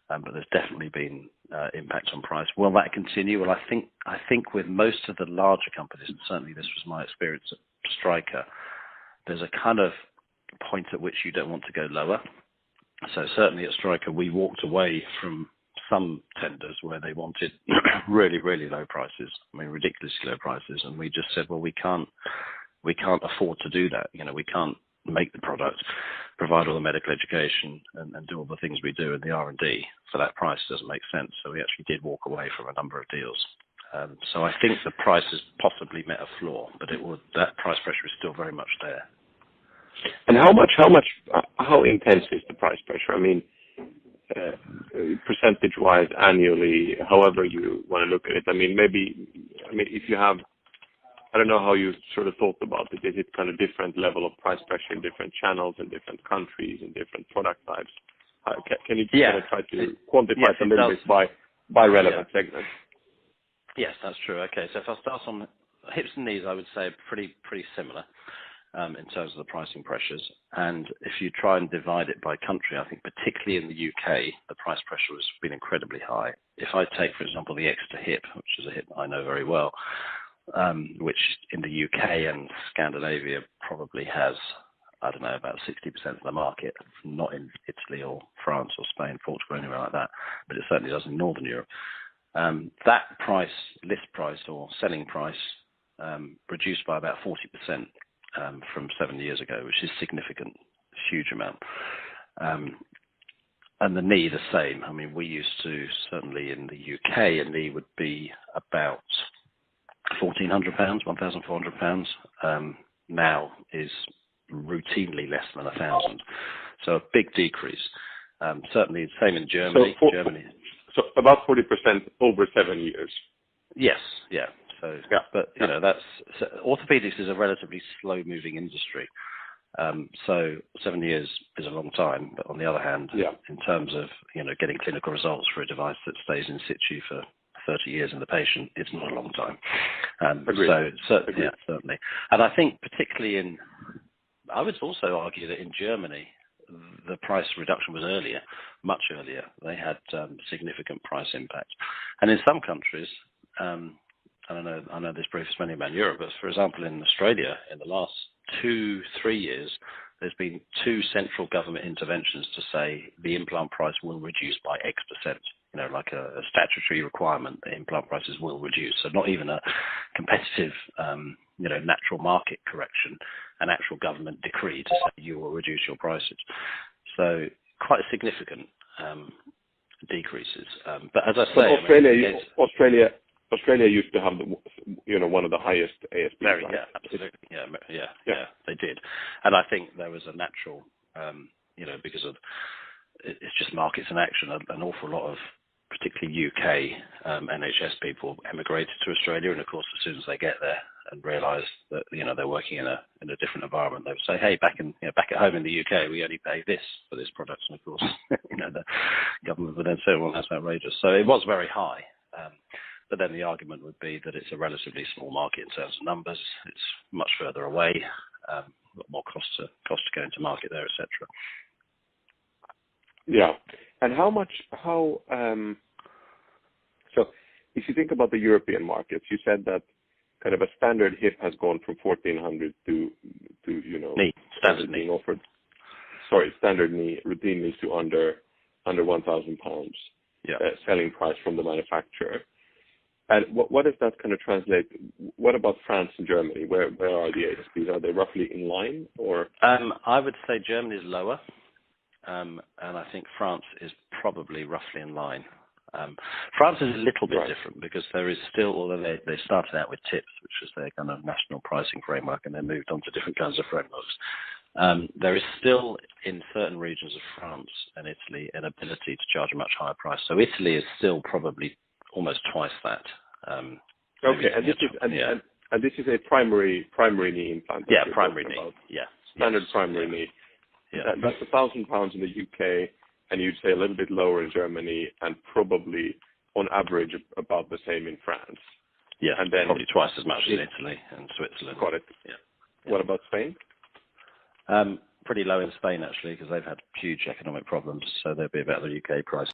but there's definitely been impact on price. Will that continue? Well, I think with most of the larger companies, and certainly this was my experience at Stryker, there's a kind of point at which you don't want to go lower. So certainly at Stryker, we walked away from some tenders where they wanted really, really low prices. I mean, ridiculously low prices, and we just said, well, we can't afford to do that. We can't make the product, provide all the medical education, and do all the things we do in the R&D for that price. Doesn't make sense. So we actually did walk away from a number of deals. So I think the price has possibly met a floor, but that price pressure is still very much there. And how intense is the price pressure? I mean, percentage-wise, annually, however you want to look at it. I mean, if you have, I don't know how you sort of thought about it. Is it kind of different level of price pressure in different channels, in different countries, in different product types? Can you kind of try to quantify it a little bit by relevant segments? Yes, that's true. Okay, so if I start on hips and knees, I would say pretty similar in terms of the pricing pressures. And if you try and divide it by country, I think particularly in the UK, the price pressure has been incredibly high. If I take, for example, the extra hip, which is a hip I know very well, which in the UK and Scandinavia probably has, I don't know, about 60% of the market, not in Italy or France or Spain, Portugal, anywhere like that, but it certainly does in Northern Europe. That price, list price or selling price, reduced by about 40% from 7 years ago, which is significant, huge amount. And the knee, the same. I mean, we used to, certainly in the UK, a knee would be about £1,400, £1,400. Now is routinely less than 1,000. So a big decrease. Certainly the same in Germany. So about 40% over 7 years. Yes, yeah. So, but orthopedics is a relatively slow-moving industry. So 7 years is a long time, but on the other hand, in terms of getting clinical results for a device that stays in situ for 30 years in the patient, it's not a long time. So certainly, and I think particularly I would also argue that in Germany, the price reduction was earlier, much earlier. They had significant price impact, and in some countries. I know this briefs many about Europe, but for example, in Australia, in the last 2-3 years, there's been 2 central government interventions to say the implant price will reduce by X percent, like a statutory requirement that implant prices will reduce. So not even a competitive, natural market correction, an actual government decree to say you will reduce your prices. So quite significant decreases. But as I say, Australia used to have one of the highest ASPs. Yeah, absolutely. Yeah, they did. And I think there was a natural, because of it's just markets in action. An awful lot of particularly UK NHS people emigrated to Australia, and of course, as soon as they get there and realise that they're working in a different environment, they would say, "Hey, back at home in the UK, we only pay this for this product." And of course, the government would then say, "Well, that's outrageous." So it was very high. But then the argument would be that it's a relatively small market in terms of numbers. It's much further away, a lot more cost to go into market there, etc. Yeah, and so if you think about the European markets, you said that kind of a standard hip has gone from 1,400 to knee, standard knee offered. Sorry, standard knee routinely to under £1,000 selling price from the manufacturer. And what does that kind of translate? What about France and Germany? Where are the ASPs? Are they roughly in line, or? I would say Germany is lower, and I think France is probably roughly in line. France is a little bit different because there is still, although they started out with TIPS, which was their kind of national pricing framework, and then moved on to different kinds of frameworks. There is still, in certain regions of France and Italy, an ability to charge a much higher price. So Italy is still probably almost twice that. Okay, and this is a primary knee implant. Yeah, primary knee. Yeah, standard primary knee. Yeah, that's £1,000 in the UK, and you'd say a little bit lower in Germany, and probably on average about the same in France. Yeah, and then probably twice as much in Italy and Switzerland. Got it. Yeah. What about Spain? Pretty low in Spain actually, because they've had huge economic problems, so they'll be about the UK price.